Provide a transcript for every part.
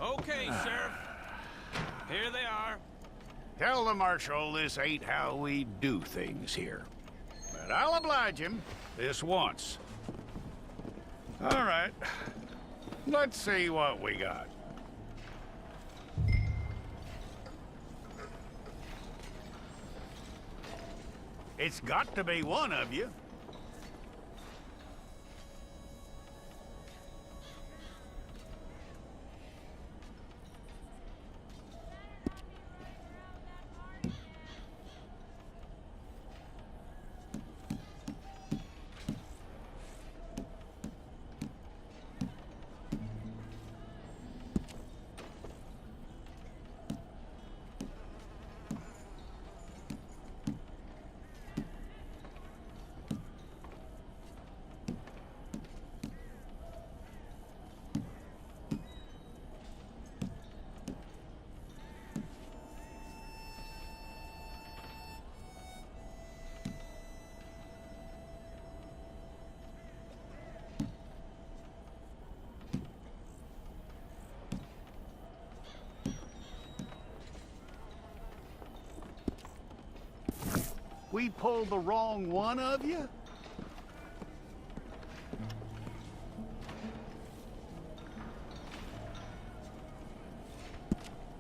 Okay, Sheriff. Here they are. Tell the Marshal this ain't how we do things here. But I'll oblige him this once. All right. Let's see what we got. It's got to be one of you. We pulled the wrong one of you?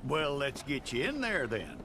Well, let's get you in there then.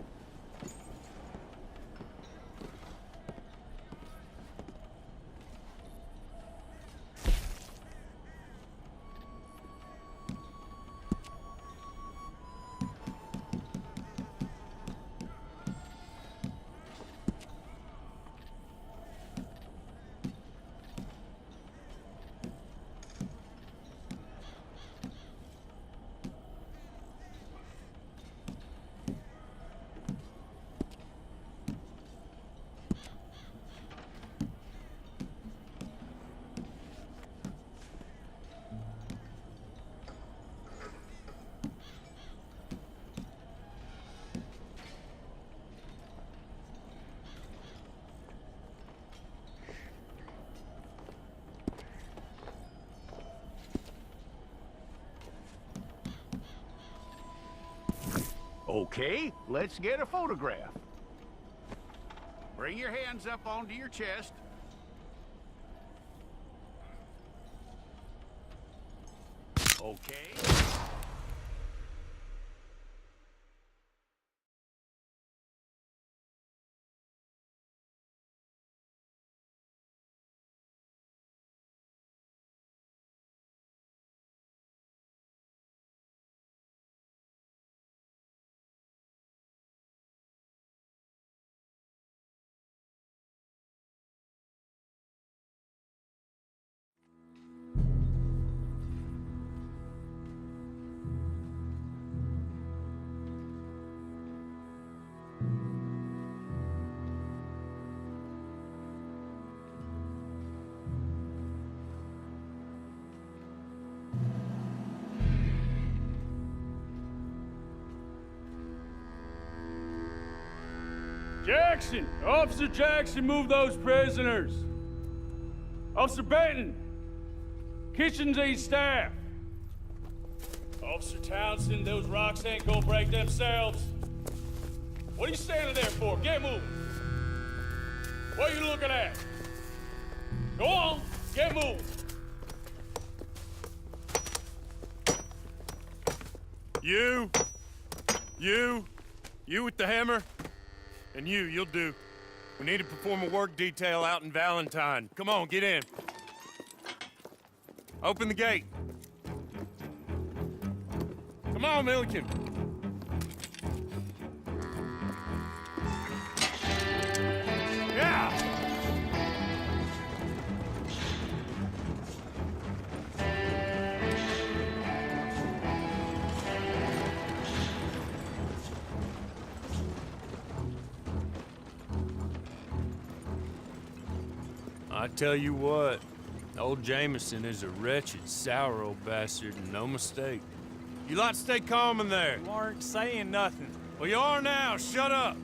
Okay, let's get a photograph. Bring your hands up onto your chest. Okay. Jackson! Officer Jackson, move those prisoners! Officer Benton! Kitchens aid staff! Officer Townsend, those rocks ain't gonna break themselves. What are you standing there for? Get moving! What are you looking at? Go on, get moving! You with the hammer? And you'll do. We need to perform a work detail out in Valentine. Come on, get in. Open the gate. Come on, Milliken. Yeah! I tell you what, old Jameson is a wretched, sour old bastard, and no mistake. You lot stay calm in there. You aren't saying nothing. Well, you are now. Shut up.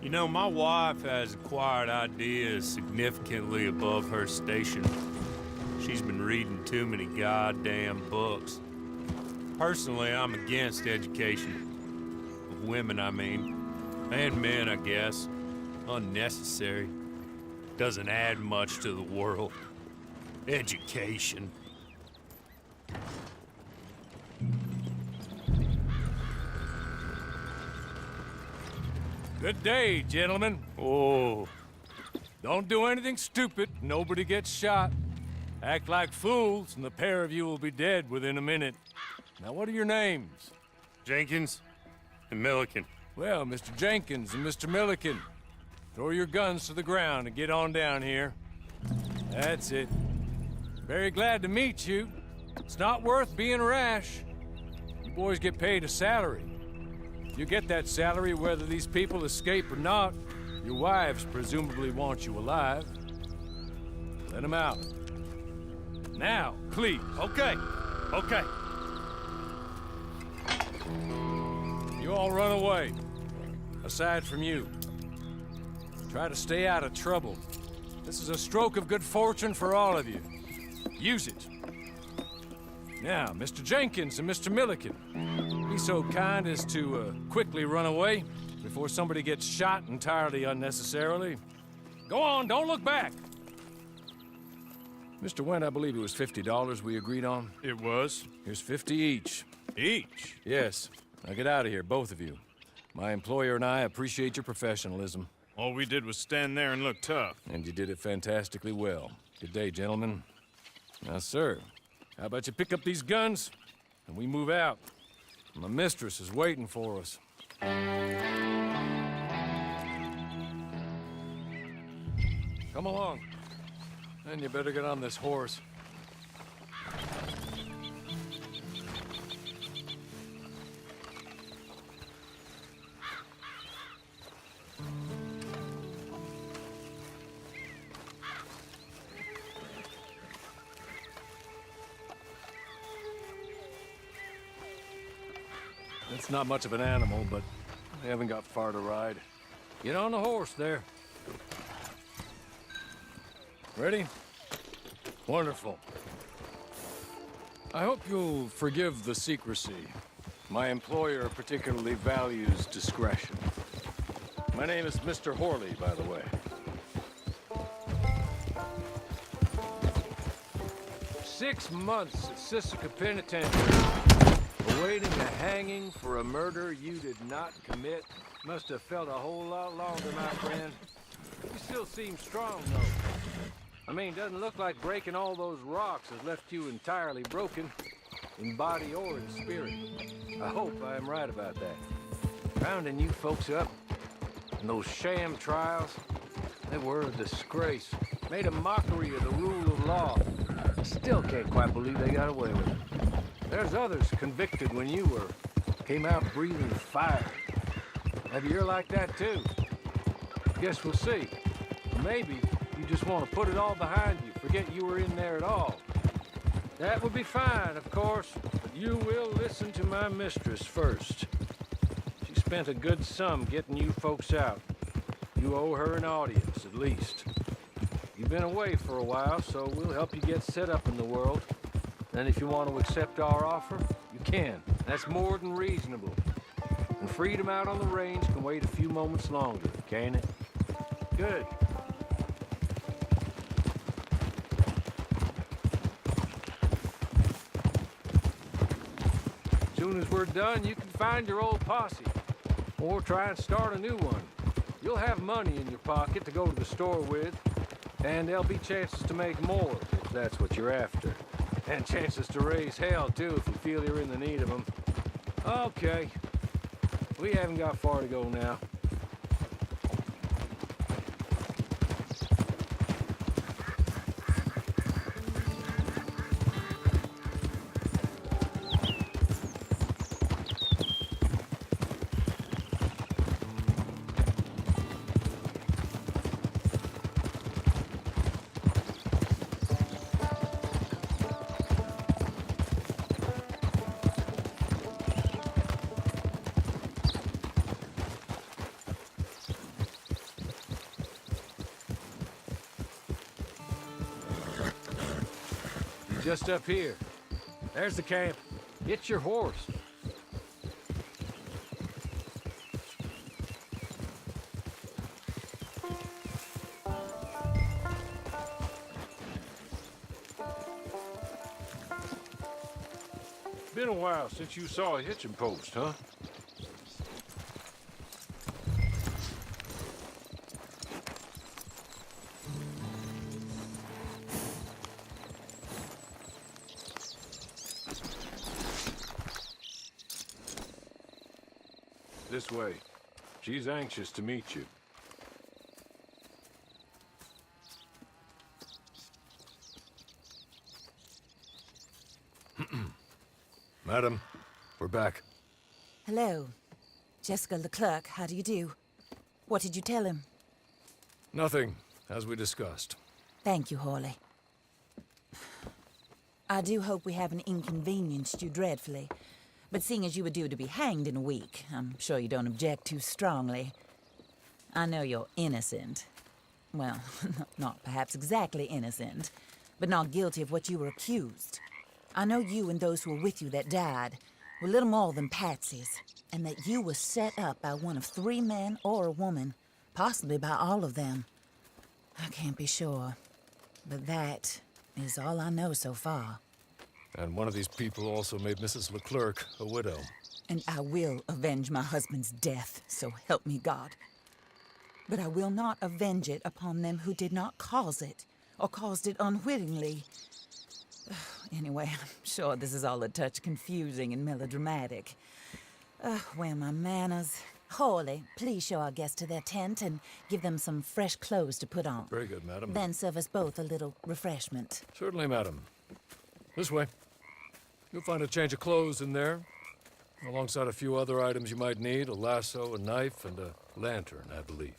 You know, my wife has acquired ideas significantly above her station. She's been reading too many goddamn books. Personally, I'm against education. Of women, I mean. And men, I guess. Unnecessary. Doesn't add much to the world. Education. Good day, gentlemen. Oh, Don't do anything stupid. Nobody gets shot. Act like fools, and the pair of you will be dead within a minute. Now, what are your names? Jenkins and Milliken. Well, Mr. Jenkins and Mr. Milliken, throw your guns to the ground and get on down here. That's it. Very glad to meet you. It's not worth being rash. You boys get paid a salary. You get that salary whether these people escape or not. Your wives presumably want you alive. Let them out. Now, please. Okay, okay. You all run away. Aside from you. Try to stay out of trouble. This is a stroke of good fortune for all of you. Use it. Now, Mr. Jenkins and Mr. Milliken, be so kind as to quickly run away before somebody gets shot entirely unnecessarily. Go on, don't look back. Mr. Wendt, I believe it was $50 we agreed on. It was. Here's 50 each. Each? Yes. Now get out of here, both of you. My employer and I appreciate your professionalism. All we did was stand there and look tough. And you did it fantastically well. Good day, gentlemen. Now, sir, how about you pick up these guns and we move out? My mistress is waiting for us. Come along. And you better get on this horse. It's not much of an animal, but they haven't got far to ride. Get on the horse there. Ready? Wonderful. I hope you'll forgive the secrecy. My employer particularly values discretion. My name is Mr. Horley, by the way. 6 months at Sisika Penitentiary, awaiting a hanging for a murder you did not commit. Must have felt a whole lot longer, my friend. You still seem strong, though. I mean, doesn't look like breaking all those rocks has left you entirely broken, in body or in spirit. I hope I am right about that. Rounding you folks up, and those sham trials, they were a disgrace. Made a mockery of the rule of law. I still can't quite believe they got away with it. There's others convicted when you were. Came out breathing fire. Maybe you're like that too. Guess we'll see. Or maybe you just want to put it all behind you, forget you were in there at all. That would be fine, of course, but you will listen to my mistress first. She spent a good sum getting you folks out. You owe her an audience, at least. You've been away for a while, so we'll help you get set up in the world. And if you want to accept our offer, you can. That's more than reasonable. And freedom out on the range can wait a few moments longer, can't it? Good. As soon as we're done, you can find your old posse. Or try and start a new one. You'll have money in your pocket to go to the store with. And there'll be chances to make more, if that's what you're after. And chances to raise hell, too, if you feel you're in the need of them. Okay. We haven't got far to go now. Just up here. There's the camp. Get your horse. Been a while since you saw a hitching post, huh? This way. She's anxious to meet you. Madam, we're back. Hello. Jessica Leclerc, how do you do? What did you tell him? Nothing, as we discussed. Thank you, Hawley. I do hope we haven't inconvenienced you dreadfully. But seeing as you were due to be hanged in a week, I'm sure you don't object too strongly. I know you're innocent. Well, not perhaps exactly innocent, but not guilty of what you were accused. I know you and those who were with you that died were little more than patsies, and that you were set up by one of 3 men or a woman, possibly by all of them. I can't be sure, but that is all I know so far. And one of these people also made Mrs. Leclerc a widow. And I will avenge my husband's death, so help me God. But I will not avenge it upon them who did not cause it, or caused it unwittingly. Anyway, I'm sure this is all a touch confusing and melodramatic. Where are my manners? Hawley, please show our guests to their tent and give them some fresh clothes to put on. Very good, madam. Then serve us both a little refreshment. Certainly, madam. This way. You'll find a change of clothes in there, alongside a few other items you might need, a lasso, a knife, and a lantern, I believe.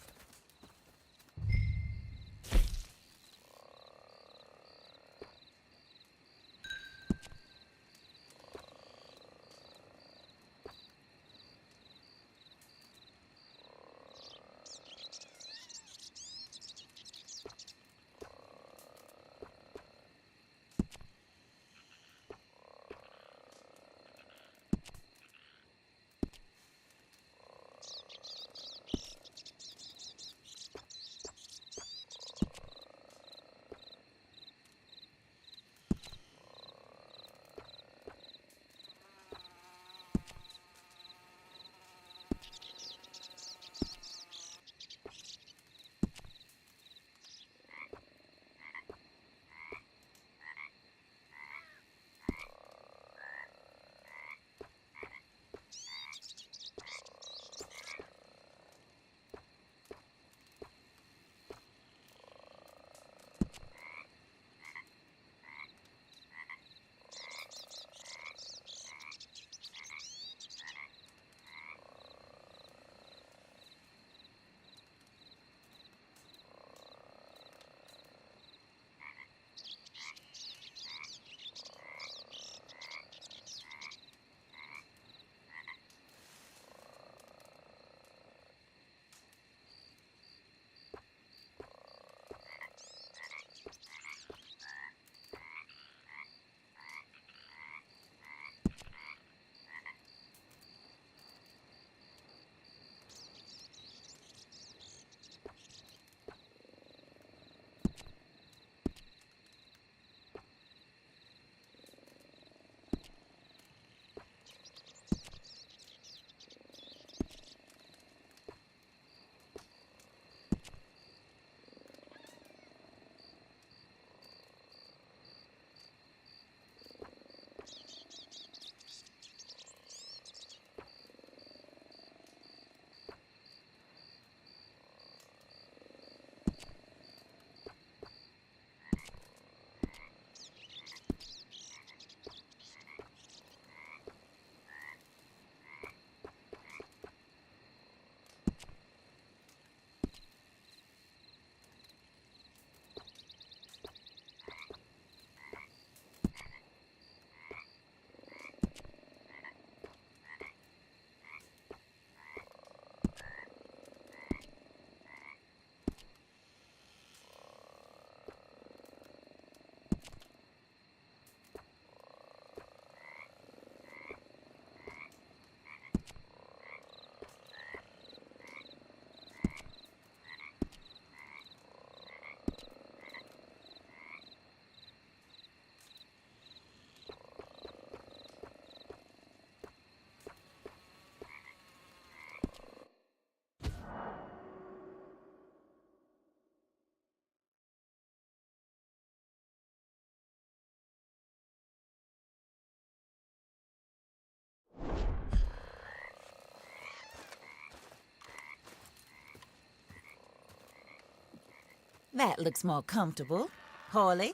That looks more comfortable. Hawley,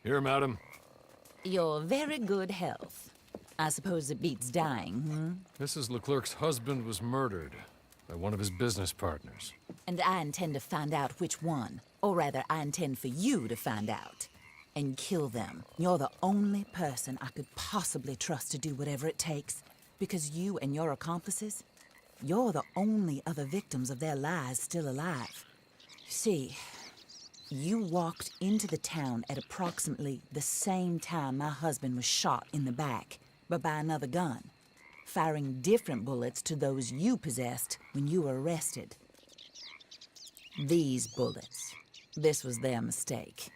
Here, madam. your very good health. I suppose it beats dying, Mrs. Leclerc's husband was murdered by one of his business partners. And I intend to find out which one. Or rather, I intend for you to find out. And kill them. You're the only person I could possibly trust to do whatever it takes. Because you and your accomplices, you're the only other victims of their lies still alive. See, you walked into the town at approximately the same time my husband was shot in the back, but by another gun, firing different bullets to those you possessed when you were arrested. These bullets, this was their mistake.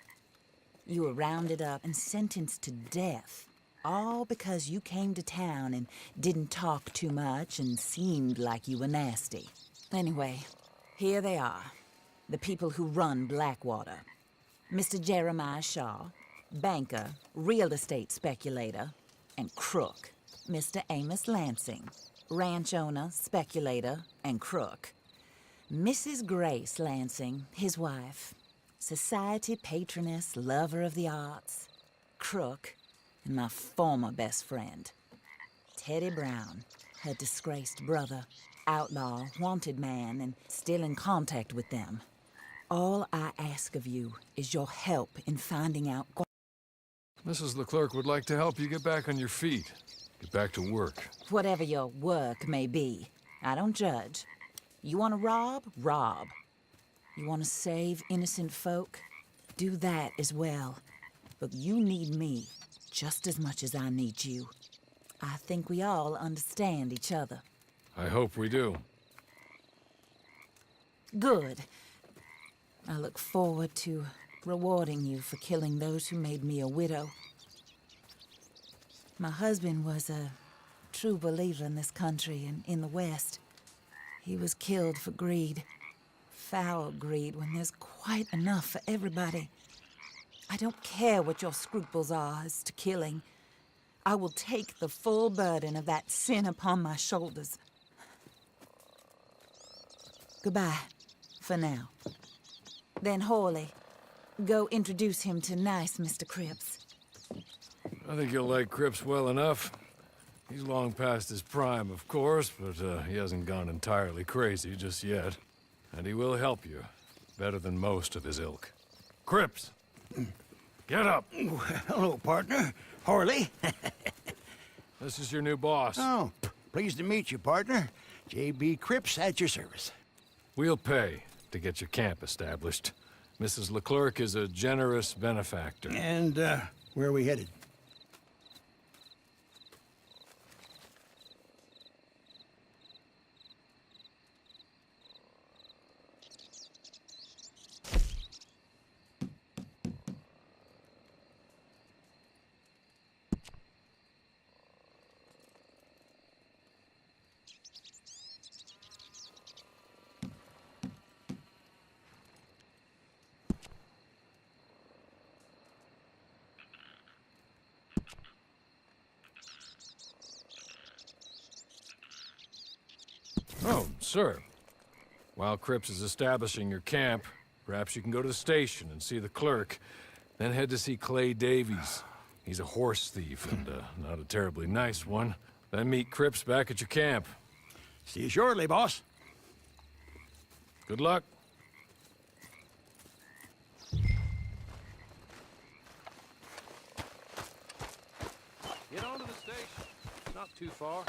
You were rounded up and sentenced to death, all because you came to town and didn't talk too much and seemed like you were nasty. Anyway, here they are, the people who run Blackwater. Mr. Jeremiah Shaw, banker, real estate speculator, and crook. Mr. Amos Lansing, ranch owner, speculator, and crook. Mrs. Grace Lansing, his wife, society patroness, lover of the arts, crook, and my former best friend. Teddy Brown, her disgraced brother, outlaw, wanted man, and still in contact with them. All I ask of you is your help in finding out. Mrs. Leclerc would like to help you get back on your feet. Get back to work. Whatever your work may be, I don't judge. You want to rob? Rob. You want to save innocent folk? Do that as well. But you need me just as much as I need you. I think we all understand each other. I hope we do. Good. I look forward to rewarding you for killing those who made me a widow. My husband was a true believer in this country and in the West. He was killed for greed. Foul greed when there's quite enough for everybody. I don't care what your scruples are as to killing. I will take the full burden of that sin upon my shoulders. Goodbye, for now. Then Hawley, go introduce him to nice Mr. Cripps. I think you'll like Cripps well enough. He's long past his prime, of course, but he hasn't gone entirely crazy just yet. And he will help you, better than most of his ilk. Cripps! Get up! Hello, partner. Hawley. This is your new boss. Oh, pleased to meet you, partner. J.B. Cripps at your service. We'll pay to get your camp established. Mrs. Leclerc is a generous benefactor. And, where are we headed? Oh, sir. While Cripps is establishing your camp, perhaps you can go to the station and see the clerk, then head to see Clay Davies. He's a horse thief, and not a terribly nice one. Then meet Cripps back at your camp. See you shortly, boss. Good luck. Get on to the station. It's not too far.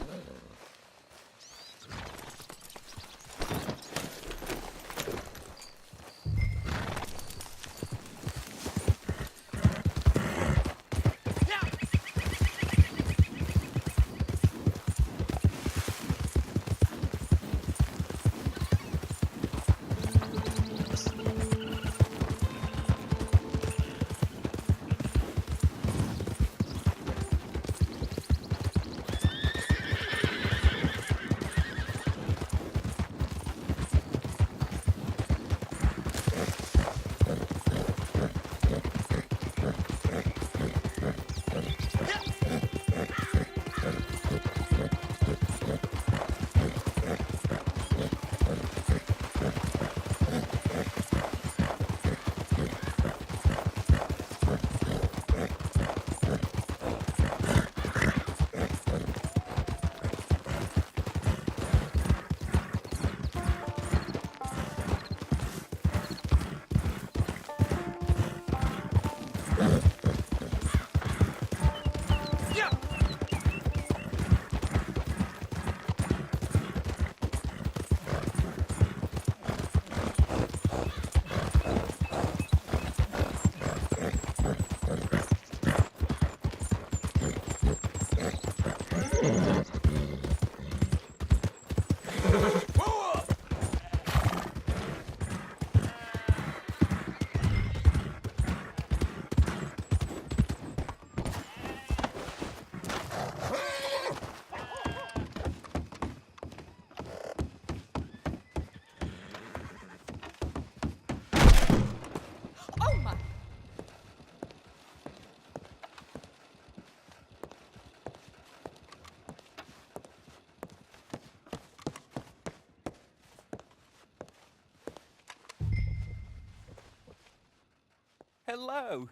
Hello.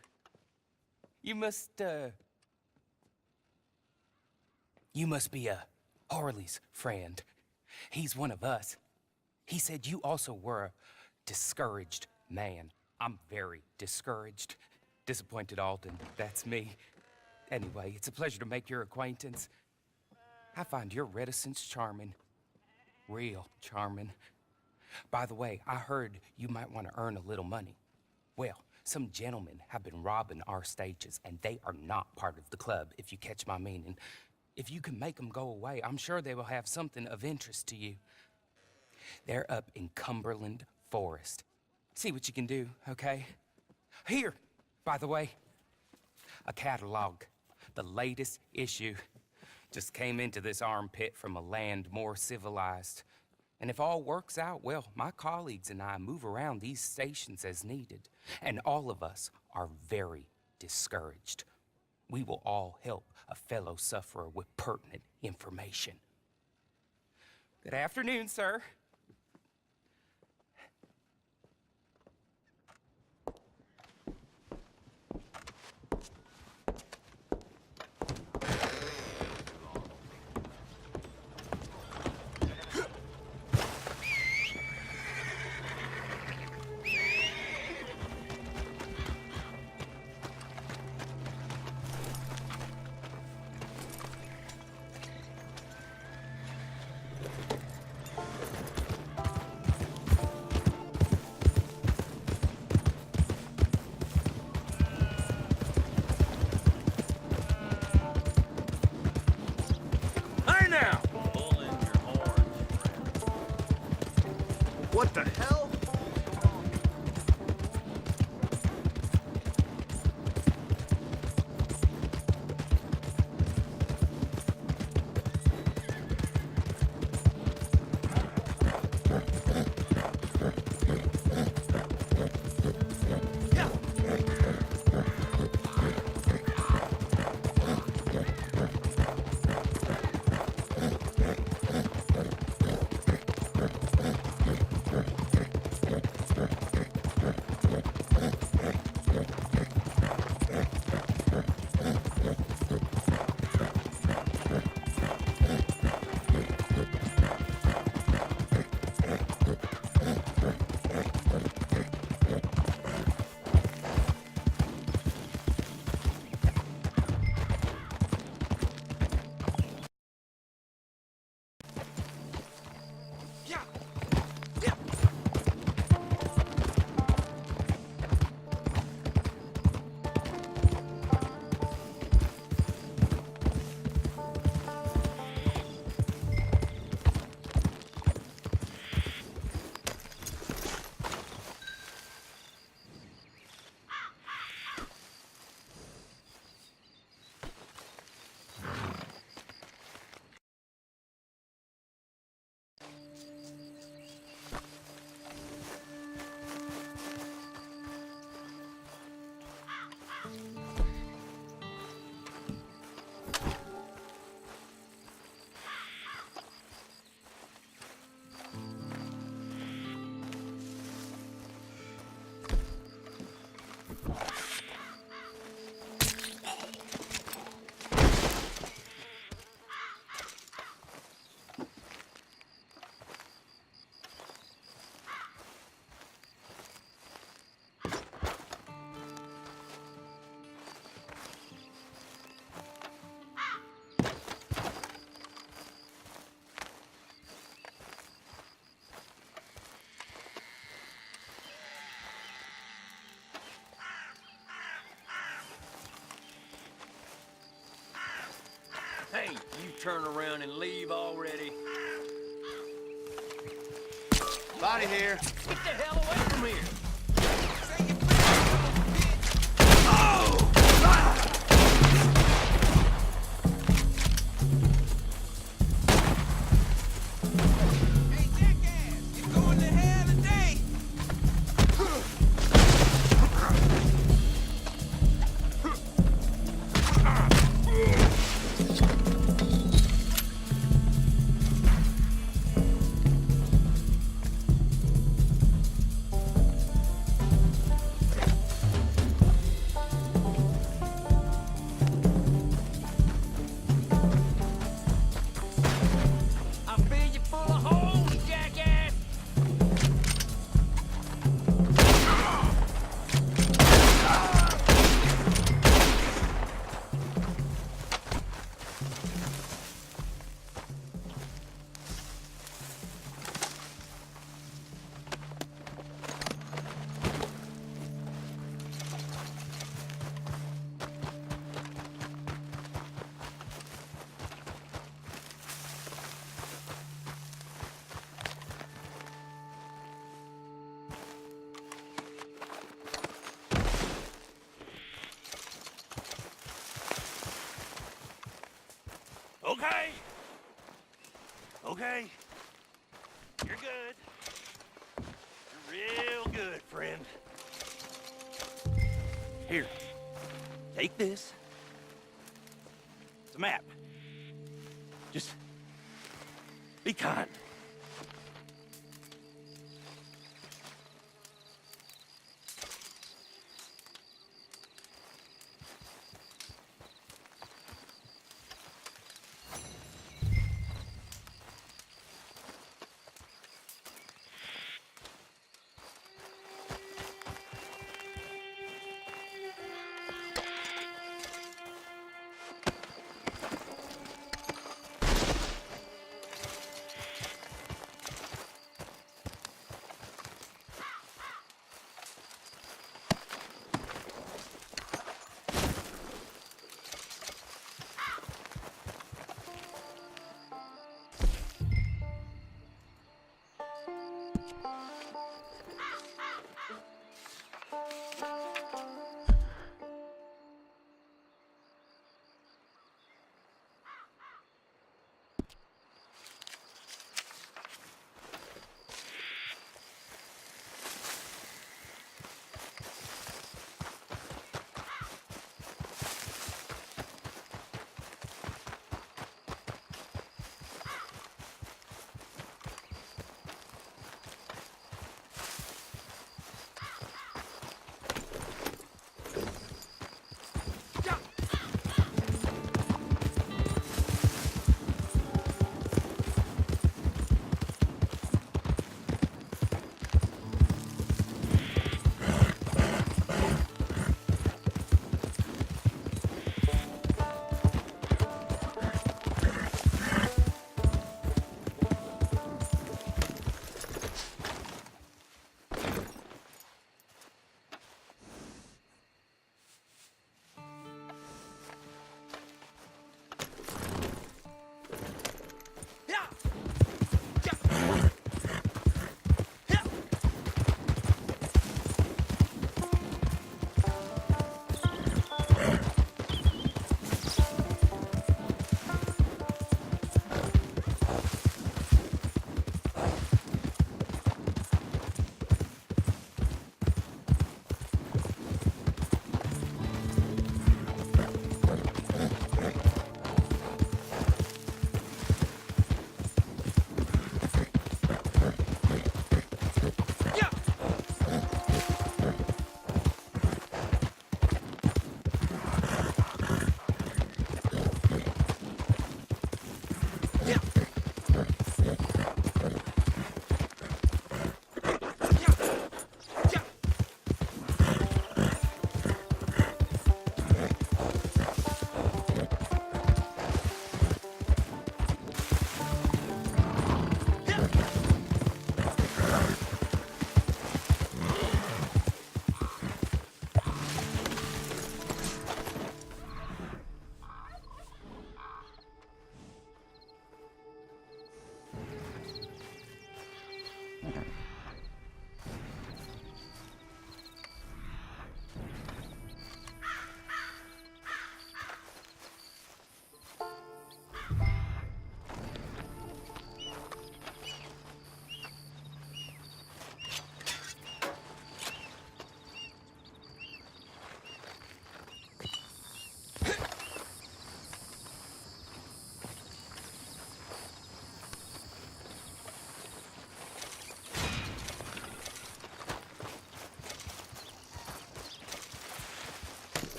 You must be Harley's friend. He's one of us. He said you also were a discouraged man. I'm very discouraged. Disappointed Alden, that's me. Anyway, it's a pleasure to make your acquaintance. I find your reticence charming. Real charming. By the way, I heard you might want to earn a little money. Well, some gentlemen have been robbing our stages, and they are not part of the club, if you catch my meaning. If you can make them go away, I'm sure they will have something of interest to you. They're up in Cumberland Forest. See what you can do, okay? Here, by the way, a catalog. The latest issue. Just came into this armpit from a land more civilized. And if all works out, well, my colleagues and I move around these stations as needed. And all of us are very discouraged. We will all help a fellow sufferer with pertinent information. Good afternoon, sir. What the hell? Hey, you turn around and leave already. Body here. Get the hell away from here! Okay. Okay. You're good. You're real good, friend. Here. Take this. It's a map. Just be kind.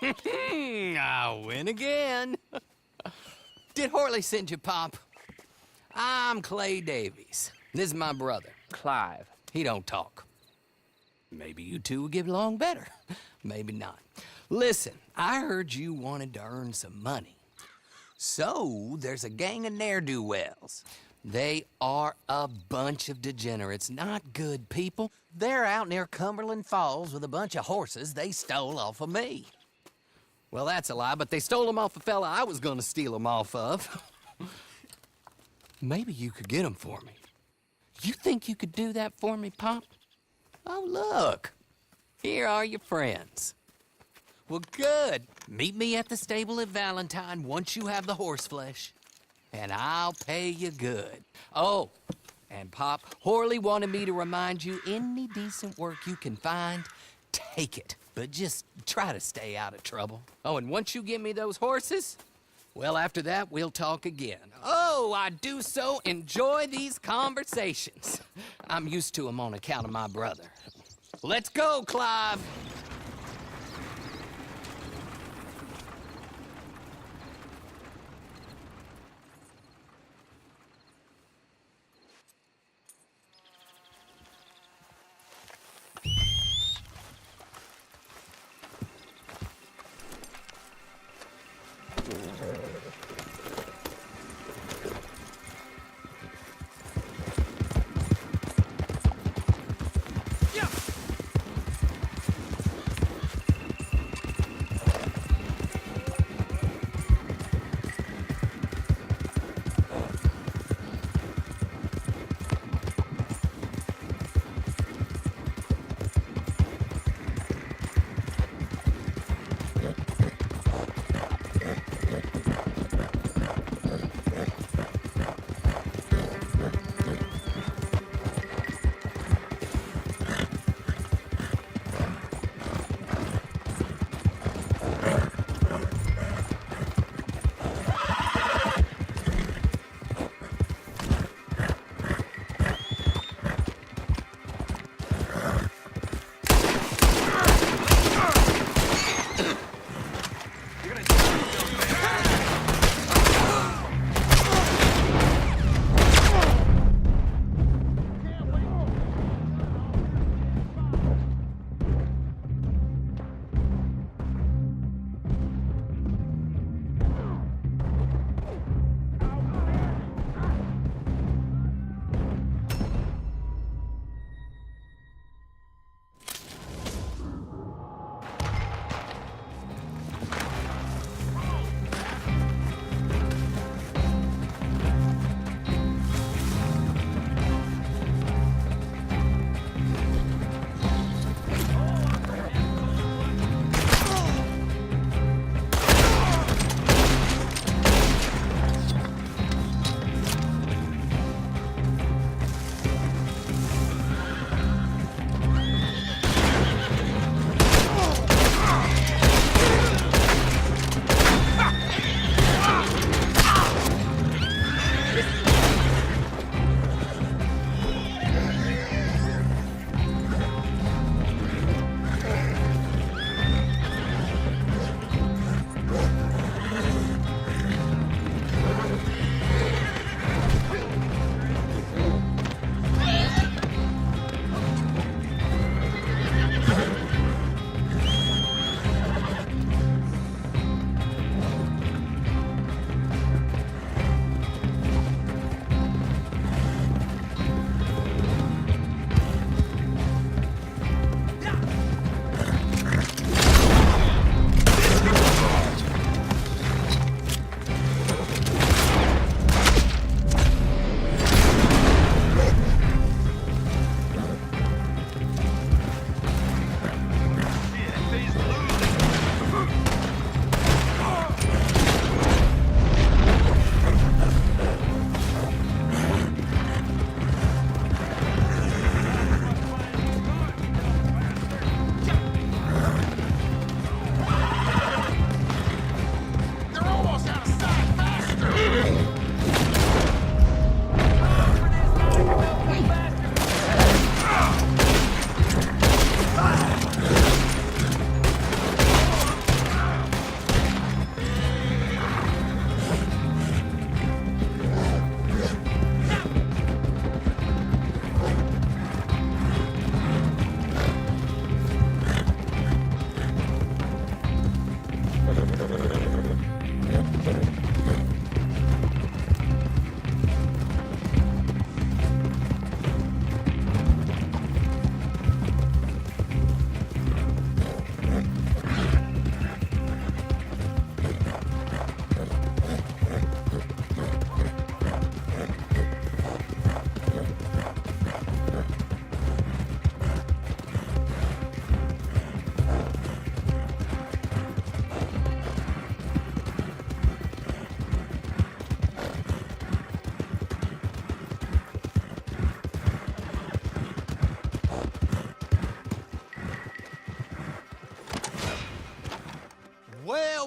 I win again. Did Horley send you, Pop? I'm Clay Davies. This is my brother, Clive. He don't talk. Maybe you two will get along better. Maybe not. Listen, I heard you wanted to earn some money. So, there's a gang of ne'er-do-wells. They are a bunch of degenerates, not good people. They're out near Cumberland Falls with a bunch of horses they stole off of me. Well, that's a lie, but they stole them off a fella I was gonna steal them off of. Maybe you could get them for me. You think you could do that for me, Pop? Oh, look. Here are your friends. Well, good. Meet me at the stable at Valentine once you have the horse flesh. And I'll pay you good. Oh, and Pop, Horley wanted me to remind you, any decent work you can find, take it. But just try to stay out of trouble. Oh, and once you give me those horses, well, after that, we'll talk again. Oh, I do so enjoy these conversations. I'm used to them on account of my brother. Let's go, Clive.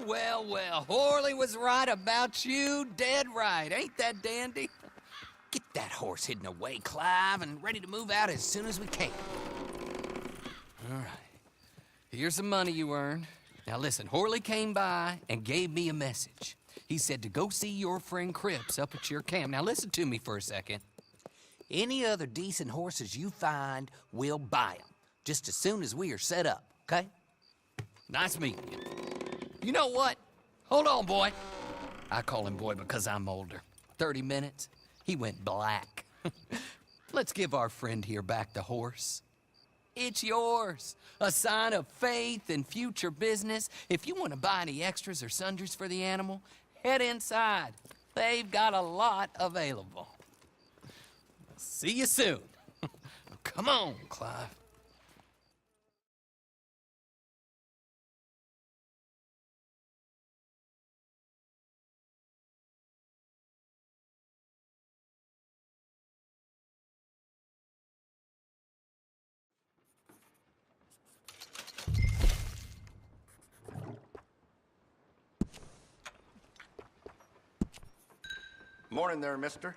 well, well. Horley was right about you, dead right. Ain't that dandy? Get that horse hidden away, Clive, and ready to move out as soon as we can. All right. Here's the money you earned. Now listen, Horley came by and gave me a message. He said to go see your friend Cripps up at your camp. Now listen to me for a second. Any other decent horses you find, we'll buy them. Just as soon as we are set up, okay? Nice meeting you. You know what? Hold on, boy. I call him boy because I'm older. 30 minutes, he went black. Let's give our friend here back the horse. It's yours. A sign of faith and future business. If you want to buy any extras or sundries for the animal, head inside. They've got a lot available. See you soon. Come on, Clive. Morning there, mister.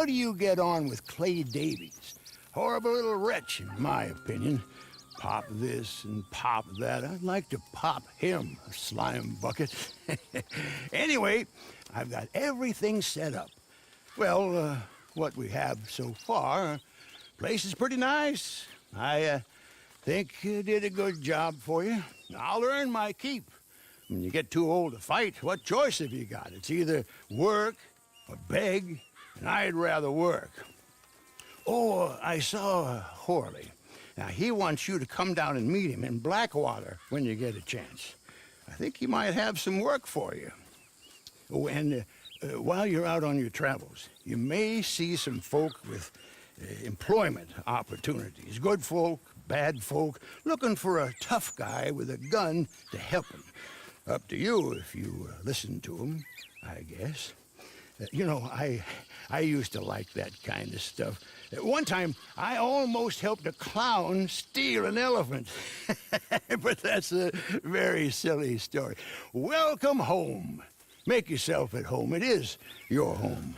how do you get on with Clay Davies? Horrible little wretch, in my opinion. Pop this and pop that. I'd like to pop him, a slime bucket. Anyway, I've got everything set up. Well, what we have so far, place is pretty nice. I think you did a good job for you. I'll earn my keep. When you get too old to fight, what choice have you got? It's either work or beg, and I'd rather work. Oh, I saw Horley. Now, he wants you to come down and meet him in Blackwater when you get a chance. I think he might have some work for you. Oh, and while you're out on your travels, you may see some folk with employment opportunities. Good folk, bad folk, looking for a tough guy with a gun to help them. Up to you if you listen to them, I guess. You know, I used to like that kind of stuff. One time, I almost helped a clown steal an elephant. But that's a very silly story. Welcome home. Make yourself at home. It is your home.